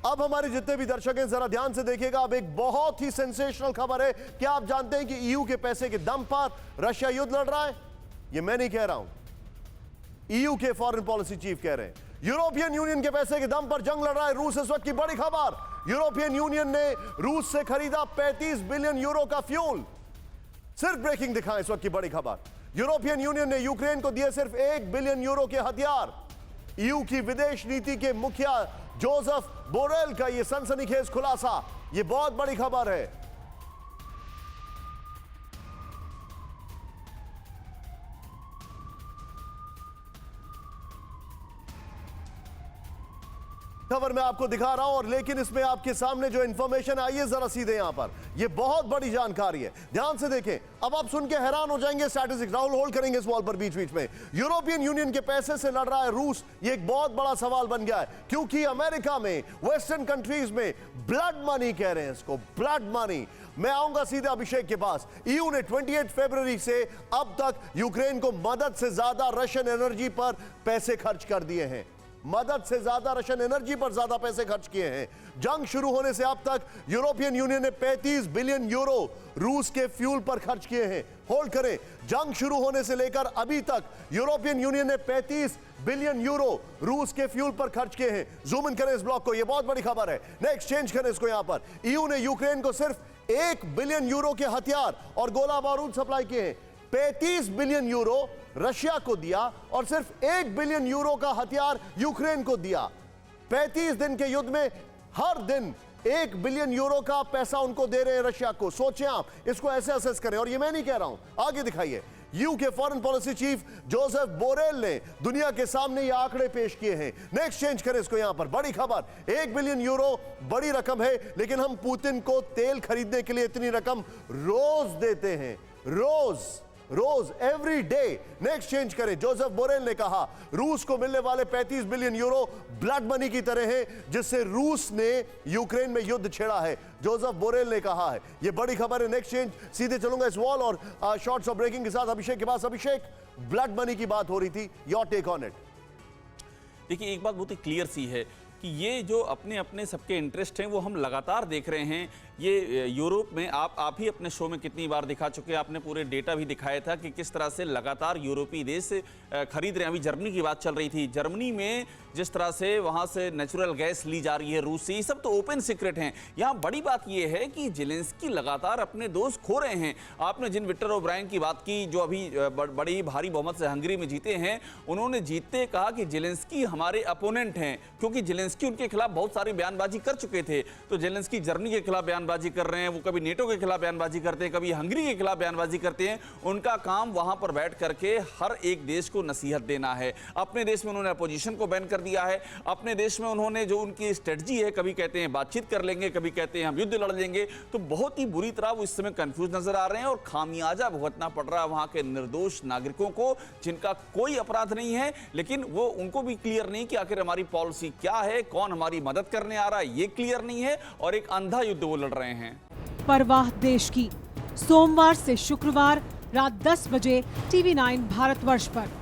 अब हमारे जितने भी दर्शक हैं जरा ध्यान से देखिएगा। अब एक बहुत ही सेंसेशनल खबर है। क्या आप जानते हैं कि ईयू के पैसे के दम पर रशिया युद्ध लड़ रहा है? ये मैं नहीं कह रहा हूं, ईयू के फॉरेन पॉलिसी चीफ कह रहे हैं। यूरोपियन यूनियन के पैसे के दम पर जंग लड़ रहा है रूस। इस वक्त की बड़ी खबर, यूरोपियन यूनियन ने रूस से खरीदा 35 बिलियन यूरो का फ्यूल। सिर्फ ब्रेकिंग दिखाएं इस वक्त की बड़ी खबर, यूरोपियन यूनियन ने यूक्रेन को दिए सिर्फ 1 बिलियन यूरो के हथियार। ईयू की विदेश नीति के मुखिया जोसेफ बोरेल का यह सनसनीखेज खुलासा, यह बहुत बड़ी खबर है। खबर मैं आपको दिखा रहा हूं, और लेकिन इसमें आपके सामने जो इंफॉर्मेशन आई है जरा सीधे यहां पर, यह बहुत बड़ी जानकारी है। ध्यान से देखें, अब आप सुन के हैरान हो जाएंगे स्टैटिस्टिक्स। राहुल होल्ड करेंगे इस वॉल पर बीच बीच में। यूरोपियन यूनियन के पैसे से लड़ रहा है रूस, यह एक बहुत बड़ा सवाल बन गया है, क्योंकि अमेरिका में, वेस्टर्न कंट्रीज में ब्लड मनी कह रहे हैं इसको, ब्लड मनी। मैं आऊंगा सीधे अभिषेक के पास। ईयू ने 28 फरवरी से अब तक यूक्रेन को मदद से ज्यादा रशियन एनर्जी पर पैसे खर्च कर दिए हैं। मदद से ज्यादा रशियन एनर्जी पर ज्यादा पैसे खर्च किए हैं। जंग शुरू होने से अब तक यूरोपियन यूनियन ने 35 बिलियन यूरो रूस के फ्यूल पर खर्च किए हैं। होल्ड करें, जंग शुरू होने से लेकर अभी तक यूरोपियन यूनियन ने 35 बिलियन यूरो रूस के फ्यूल पर खर्च किए हैं। जूम इन करें इस ब्लॉक को, यह बहुत बड़ी खबर है। नेक्स्ट चेंज करें इसको यहां पर। ईयू ने यूक्रेन को सिर्फ 1 बिलियन यूरो के हथियार और गोला बारूद सप्लाई किए हैं। 35 बिलियन यूरो रशिया को दिया और सिर्फ 1 बिलियन यूरो का हथियार यूक्रेन को दिया। 35 दिन के युद्ध में हर दिन 1 बिलियन यूरो का पैसा उनको दे रहे हैं रशिया को। सोचें आप, इसको ऐसे असेस करें। और ये मैं नहीं कह रहा हूं, आगे दिखाइए। ईयू के foreign policy chief Josep Borrell ने दुनिया के सामने ये आंकड़े पेश किए हैं। नेक्स्ट चेंज करें इसको यहां पर। बड़ी खबर, 1 बिलियन यूरो बड़ी रकम है, लेकिन हम पुतिन को तेल खरीदने के लिए इतनी रकम रोज देते हैं, रोज एवरी डे। नेक्स्ट चेंज करें। जोसेफ बोरेल ने कहा रूस को मिलने वाले 35 बिलियन यूरो ब्लड मनी की तरह है, जिससे रूस ने यूक्रेन में युद्ध छेड़ा है, जोसेफ बोरेल ने कहा है। यह बड़ी खबर है। नेक्स्ट चेंज, सीधे चलूंगा इस वॉल और शॉर्ट्स ऑफ ब्रेकिंग के साथ अभिषेक के पास। अभिषेक, ब्लड मनी की बात हो रही थी, योर टेक ऑन इट। देखिए, एक बात बहुत ही क्लियर सी है कि ये जो अपने अपने सबके इंटरेस्ट हैं वो हम लगातार देख रहे हैं। ये यूरोप में आप ही अपने शो में कितनी बार दिखा चुके हैं, आपने पूरे डेटा भी दिखाया था कि किस तरह से लगातार यूरोपीय देश खरीद रहे हैं। अभी जर्मनी की बात चल रही थी, जर्मनी में जिस तरह से वहाँ से नेचुरल गैस ली जा रही है रूस से, ये सब तो ओपन सीक्रेट हैं। यहाँ बड़ी बात ये है कि जेलेंस्की लगातार अपने दोस्त खो रहे हैं। आपने जिन विक्टर ओब्रायन की बात की, जो अभी बड़ी भारी बहुमत से हंगरी में जीते हैं, उन्होंने जीतते कहा कि जेलेंस्की हमारे अपोनेंट हैं, क्योंकि जेलेंस्की उनके खिलाफ बहुत सारी बयानबाजी कर चुके थे। तो जेलेंस्की जर्मनी के खिलाफ बयानबाजी कर रहे हैं, वो कभी नेटो के खिलाफ बयानबाजी करते हैं, कभी हंगरी के खिलाफ बयानबाजी करते हैं। उनका काम वहां पर बैठ करके हर एक देश को नसीहत देना है। अपने देश में उन्होंने अपोजिशन को बैन कर दिया है। अपने देश में उन्होंने जो उनकी स्ट्रेटजी है, कभी कहते हैं बातचीत कर लेंगे, कभी कहते हैं हम युद्ध लड़ लेंगे। तो बहुत ही बुरी तरह वो इस समय कंफ्यूज नजर आ रहे हैं और खामियाजा भुगतना पड़ रहा है वहां के निर्दोष नागरिकों को, जिनका कोई अपराध नहीं है, लेकिन वो उनको भी क्लियर नहीं कि आखिर हमारी पॉलिसी क्या है, कौन हमारी मदद करने आ रहा है, ये क्लियर नहीं है, और एक अंधा युद्ध वो लड़ रहे हैं। परवाह देश की, सोमवार से शुक्रवार रात 10 बजे TV9 भारतवर्ष पर।